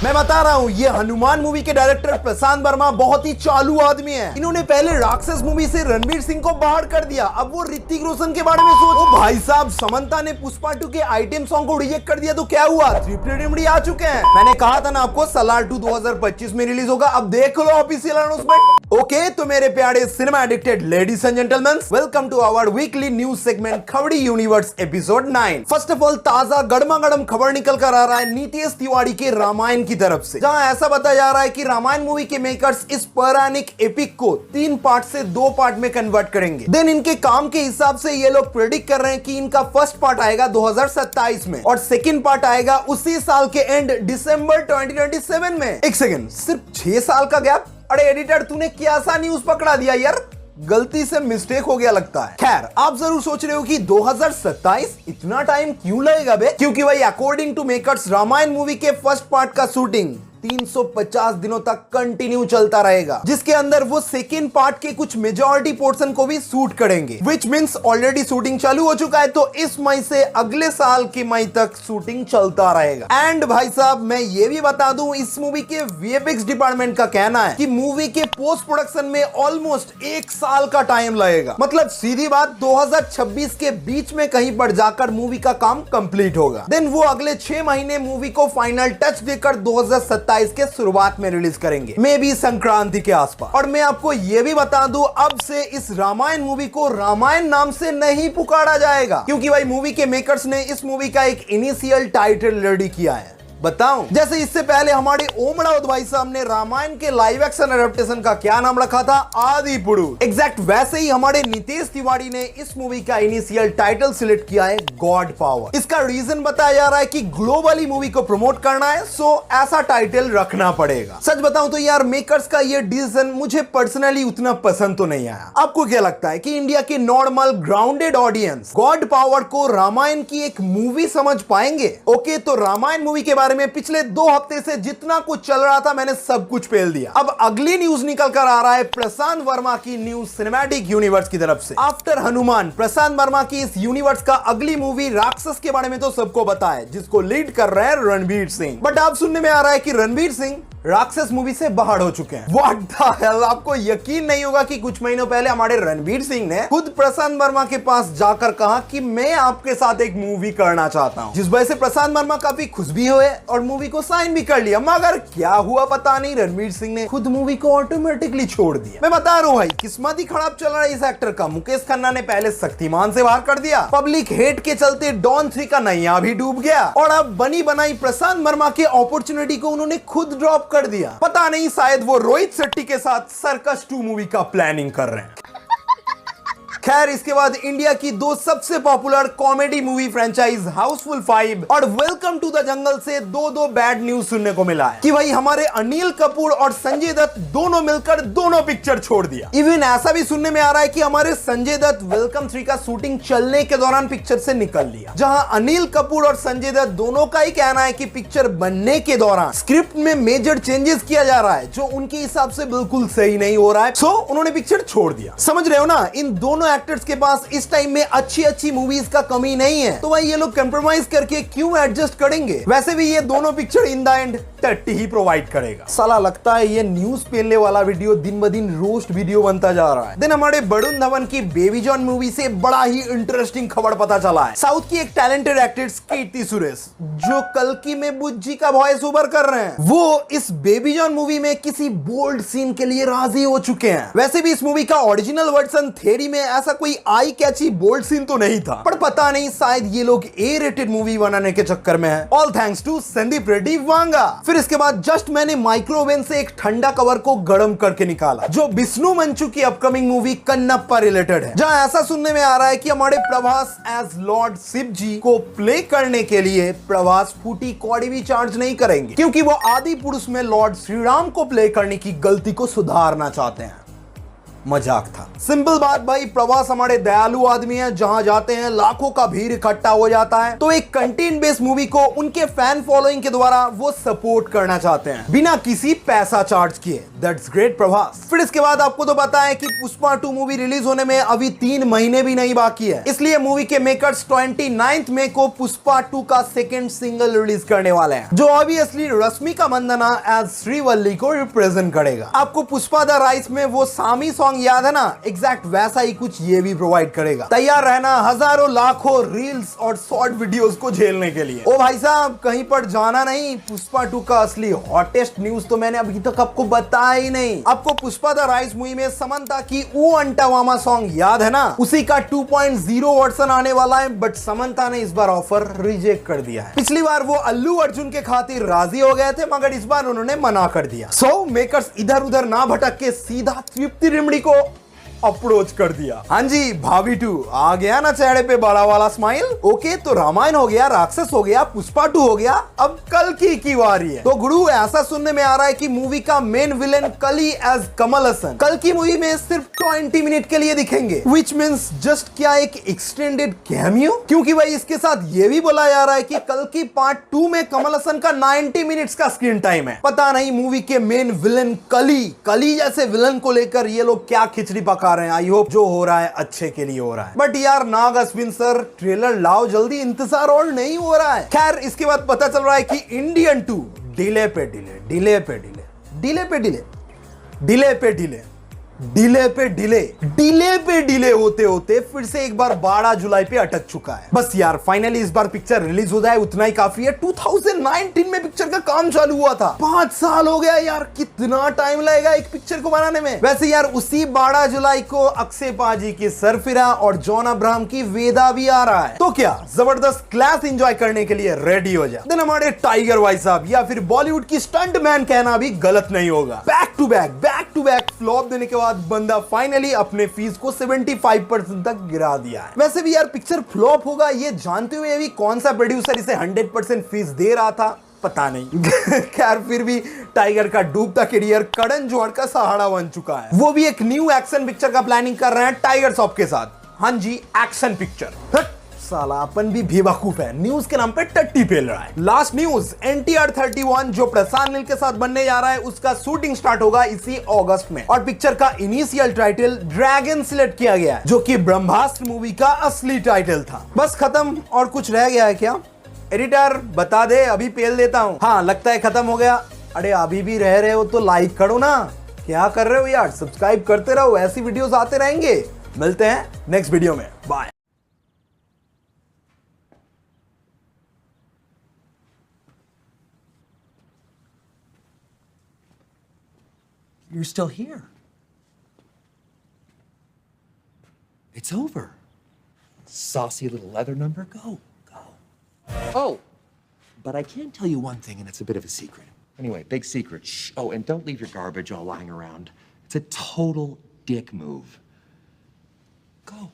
मैं बता रहा हूँ, ये हनुमान मूवी के डायरेक्टर प्रशांत वर्मा बहुत ही चालू आदमी है। इन्होंने पहले राक्षस मूवी से रणवीर सिंह को बाहर कर दिया, अब वो ऋतिक रोशन के बारे में सोचो। भाई साहब, समंता ने पुष्पा 2 के आइटम सॉन्ग को रिजेक्ट कर दिया तो क्या हुआ, 3 रेमेडी आ चुके हैं। मैंने कहा था ना आपको, सलार 2 2025 में रिलीज होगा, अब देख लो ऑफिशियल अनाउंसमेंट। ओके, तो मेरे प्यारे cinema addicted ladies and gentleman, welcome to our weekly news segment Khabri universe episode 9। First of all, ताजा गर्मा गर्म खबर निकल कर आ रहा है नीतीश तिवारी के रामायण की तरफ से, जहां ऐसा बताया जा रहा है कि रामायण मूवी के मेकर्स इस पौराणिक एपिक को 3 पार्ट से 2 पार्ट में कन्वर्ट करेंगे। देन इनके काम के हिसाब से ये लोग प्रेडिक्ट कर रहे हैं कि इनका फर्स्ट पार्ट आएगा 2027 में और सेकंड पार्ट आएगा उसी साल के एंड दिसंबर 2027 में। एक सेकंड, सिर्फ 6 साल का गैप? अरे एडिटर, तूने क्या सा न्यूज पकड़ा दिया यार, गलती से मिस्टेक हो गया लगता है। खैर, आप जरूर सोच रहे हो कि 2027 इतना टाइम क्यों लगेगा बे? क्योंकि भाई according to makers, Ramayan movie के फर्स्ट पार्ट का शूटिंग 350 दिनों तक कंटिन्यू चलता रहेगा, जिसके अंदर वो सेकेंड पार्ट के कुछ मेजॉरिटी पोर्शन को भी शूट करेंगे, विच मींस ऑलरेडी शूटिंग चालू हो चुका है, तो इस मई से अगले साल के मई तक शूटिंग चलता रहेगा। एंड भाई साहब, मैं ये भी बता दूं, इस मूवी के वीएफएक्स डिपार्टमेंट का कहना है कि मूवी के पोस्ट प्रोडक्शन में ऑलमोस्ट 1 साल का टाइम लगेगा। मतलब सीधी बात, 2026 के बीच में कहीं पर जाकर मूवी का काम कंप्लीट होगा। देन वो अगले 6 महीने मूवी को फाइनल टच देकर 2027 के शुरुआत में रिलीज करेंगे, मे बी संक्रांति के आसपास। और मैं आपको यह भी बता दूं, अब से इस रामायण मूवी को रामायण नाम से नहीं पुकारा जाएगा, क्योंकि भाई मूवी के मेकर्स ने इस मूवी का एक इनिशियल टाइटल रेडी किया है। बताऊं, जैसे इससे पहले हमारे ओम राउत भाई साहब ने रामायण के लाइव एक्शन एडेप्टेशन का क्या नाम रखा था, आदि पुरुष। एग्जैक्ट वैसे ही हमारे नीतीश तिवारी ने इस मूवी का इनिशियल टाइटल सिलेक्ट किया है, गॉड पावर। इसका रीजन बताया जा रहा है कि ग्लोबली मूवी को प्रमोट करना है, सो ऐसा टाइटल रखना पड़ेगा। सच बताऊं तो यार, मेकर्स का ये डिसीजन मुझे पर्सनली उतना पसंद तो नहीं आया। आपको क्या लगता है कि इंडिया के normal grounded audience God power को रामायण की एक मूवी समझ पाएंगे? ओके, तो रामायण मूवी के बारे में पिछले 2 हफ्ते से जितना कुछ चल रहा था, मैंने सब कुछ पेल दिया। अब अगली न्यूज निकल कर आ रहा है प्रशांत वर्मा की न्यूज सिनेमैटिक यूनिवर्स की तरफ से। आफ्टर हनुमान, प्रशांत वर्मा की इस यूनिवर्स का अगली मूवी राक्षस के बारे में तो सबको पता है, जिसको लीड कर रहे हैं रणवीर सिंह। बट अब सुनने में आ रहा है कि रणवीर सिंह राक्षस मूवी से बाहर हो चुके हैं। What the hell! आपको यकीन नहीं होगा कि कुछ महीनों पहले हमारे रणवीर सिंह ने खुद प्रशांत वर्मा के पास जाकर कहा कि मैं आपके साथ एक मूवी करना चाहता हूं, जिस वजह से प्रशांत वर्मा काफी खुश भी हुए और मूवी को साइन भी कर लिया। मगर क्या हुआ पता नहीं, रणवीर सिंह ने खुद मूवी को ऑटोमेटिकली छोड़ दिया। मैं बता रहा हूं भाई, किस्मत ही खराब चल रहा है इस एक्टर का। मुकेश खन्ना ने पहले शक्तिमान से बाहर कर दिया, पब्लिक हेट के चलते डॉन 3 का नैया भी डूब गया, और अब बनी बनाई प्रशांत वर्मा के अपॉर्चुनिटी को उन्होंने खुद ड्रॉप कर दिया। पता नहीं, शायद वो रोहित शेट्टी के साथ सर्कस 2 मूवी का प्लानिंग कर रहे हैं। खैर, इसके बाद इंडिया की 2 सबसे popular comedy movie franchise Housefull 5 और वेलकम टू द जंगल से 2 बैड न्यूज सुनने को मिला है कि भाई हमारे अनिल कपूर और संजय दत्त दोनों मिलकर दोनों पिक्चर छोड़ दिया। इवन ऐसा भी सुनने में आ रहा है कि हमारे संजय दत्त वेलकम 3 का शूटिंग चलने के दौरान पिक्चर से निकल लिया, जहां अनिल कपूर और संजय दत्त दोनों का ही कहना है कि पिक्चर बनने के दौरान स्क्रिप्ट में मेजर चेंजेस किया जा रहा है, जो उनके हिसाब से बिल्कुल सही नहीं हो रहा है, सो उन्होंने पिक्चर छोड़ दिया। समझ रहे हो ना, इन दोनों एक्टर्स के पास इस टाइम में अच्छी मूवीज का कमी नहीं है, तो भाई ये लोग कंप्रोमाइज करके क्यों एडजस्ट करेंगे? वैसे भी ये दोनों पिक्चर इन द एंड टट्टी ही प्रोवाइड करेगा। साला लगता है ये न्यूज पेलने वाला वीडियो दिन ब दिन रोस्ट वीडियो बनता जा रहा है। देन हमारे वरुण धवन की बेबी जॉन मूवी से बड़ा ही इंटरेस्टिंग खबर पता चला है। साउथ की एक टैलेंटेड एक्ट्रेस कीर्ति सुरेश, जो कल्कि में बुज्जी का वॉइस ओवर कर रहे हैं, वो इस बेबी जॉन मूवी में किसी बोल्ड सीन के लिए राजी हो चुके हैं। वैसे भी इस मूवी का ओरिजिनल वर्जन थ्योरी में ऐसा कोई आई कैची बोल्ड सीन तो नहीं था, पर पता नहीं, शायद ये लोग ए रेटेड मूवी बनाने के चक्कर में है। All thanks to Sandeep Reddy Vanga. फिर इसके बाद जस्ट मैंने माइक्रोवेव से एक ठंडा कवर को गर्म करके निकाला, जो विष्णु मंचू की अपकमिंग मूवी कन्नप्पा रिलेटेड है, जहां ऐसा सुनने में आ रहा है कि हमारे प्रभास एज लॉर्ड शिव जी को प्ले करने के लिए प्रभास फूटी कौड़ी भी चार्ज नहीं करेंगे, क्योंकि वो आदि पुरुष में लॉर्ड श्री राम को प्ले करने की गलती को सुधारना चाहते हैं। मजाक था। सिंपल बात भाई, प्रभास हमारे दयालु आदमी है, जहां जाते हैं लाखों का भीड़ इकट्ठा हो जाता है, तो एक कंटेंट बेस्ड मूवी को उनके फैन फॉलोइंग के द्वारा वो सपोर्ट करना चाहते हैं बिना किसी पैसा चार्ज किए। That's great Prabhas. फिर इसके बाद आपको तो पता है कि पुष्पा 2 मूवी रिलीज होने में अभी 3 महीने भी नहीं बाकी है, इसलिए मूवी के मेकर्स 29 मई को पुष्पा 2 का सेकंड सिंगल रिलीज करने वाले हैं, जो ऑब्वियसली रश्मिका मंदाना एज श्रीवल्ली को रिप्रेजेंट करेगा। आपको पुष्पा द राइस में वो सामी सॉन्ग याद है ना, एग्जैक्ट वैसा ही कुछ ये भी प्रोवाइड करेगा। तैयार रहना हजारों लाखों रील्स और शॉर्ट वीडियोस को झेलने के लिए। ओ भाई साहब, कहीं पर जाना नहीं, पुष्पा 2 का असली हॉटेस्ट न्यूज तो मैंने अभी तक आपको बताया ही नहीं। आपको पुष्पा द राइस मूवी में समंता की ओ अंटावामा सॉन्ग याद है ना, उसी का 2.0 वर्जन आने वाला है, बट समंता ने इस बार ऑफर रिजेक्ट कर दिया है। पिछली बार वो अल्लू अर्जुन के खातिर राजी हो गए थे, मगर इस बार उन्होंने मना कर दिया। सो मेकर्स इधर उधर ना भटक के सीधा तृप्ति रिमड़ी को अप्रोच कर दिया। हाँ जी, भाभी 2 आ गया ना चेहरे पे बड़ा वाला स्माइल। ओके, तो रामायण हो गया, राक्षस हो गया, पुष्पा 2 हो गया, अब कल्कि की बारी है। तो गुरु, ऐसा सुनने में आ रहा है कि मूवी का मेन विलेन कली एज कमल हसन कल्कि मूवी में सिर्फ 20 मिनट के लिए दिखेंगे, विच मीन्स जस्ट क्या एक एक्सटेंडेड कैमियो, क्योंकि भाई इसके साथ ये भी बोला जा रहा है कि कल्कि पार्ट 2 में कमल हसन का 90 मिनट्स का स्क्रीन टाइम है। पता नहीं मूवी के मेन विलेन कली जैसे विलन को लेकर ये लोग क्या खिचड़ी पका रहे हैं। आई होप जो हो रहा है अच्छे के लिए हो रहा है। बट यार नाग अश्विन सर, ट्रेलर लाओ जल्दी, इंतजार और नहीं हो रहा है। खैर, इसके बाद पता चल रहा है कि इंडियन 2 डिले पे डिले, डिले पे डिले, डिले पे डिले, डिले पे डिले, डिले पे डिले, डिले पे डिले होते होते फिर से एक बार 12 जुलाई पे अटक चुका है। बस यार फाइनली इस बार पिक्चर रिलीज हो जाए उतना ही काफी है। 2019 में पिक्चर का काम चालू हुआ था, 5 साल हो गया यार, कितना टाइम लगेगा एक पिक्चर को बनाने में। वैसे यार उसी 12 जुलाई को अक्षय पाजी की सरफिरा और जॉन अब्राहम की वेदा भी आ रहा है। तो क्या जबरदस्त क्लास एंजॉय करने के लिए रेडी हो जा। देन हमारे टाइगर भाई साहब या फिर बॉलीवुड की स्टंट मैन कहना भी गलत नहीं होगा, बैक टू बैक फ्लॉप देने के बाद बंदा फाइनली अपने फीस को 75% तक गिरा दिया है। वैसे भी यार पिक्चर फ्लॉप होगा ये जानते हुए भी कौन सा प्रोड्यूसर इसे 100% फीस दे रहा था, पता नहीं। खैर फिर भी टाइगर का डूबता करियर करण जौहर का सहारा बन चुका है। वो भी एक न्यू एक्शन पिक्चर का प्लानिंग कर रहे हैं टाइगर श्रॉफ के साथ। हाँ जी, एक्शन पिक्चर। साला अपन भी बेवकूफ है, न्यूज के नाम पे टट्टी फेल रहा है। लास्ट न्यूज, NTR 31 जो प्रशांत नील के साथ बनने जा रहा है उसका शूटिंग स्टार्ट होगा इसी अगस्त में, और पिक्चर का इनिशियल टाइटल ड्रैगन सिलेक्ट किया गया है, जो कि ब्रह्मास्त्र मूवी का असली टाइटल था। बस खत्म, और कुछ रह गया है क्या? एडिटर बता दे, अभी पेल देता हूँ। हाँ लगता है खत्म हो गया। अरे अभी भी रह रहे हो तो लाइक करो ना, क्या कर रहे हो यार, सब्सक्राइब करते रहो, ऐसी वीडियोस आते रहेंगे। मिलते हैं नेक्स्ट वीडियो में, bye. You're still here. It's over. Saucy little leather number. Go. Oh, but I can tell you one thing, and it's a bit of a secret. Anyway, big secret. Shh. Oh, and don't leave your garbage all lying around. It's a total dick move. Go.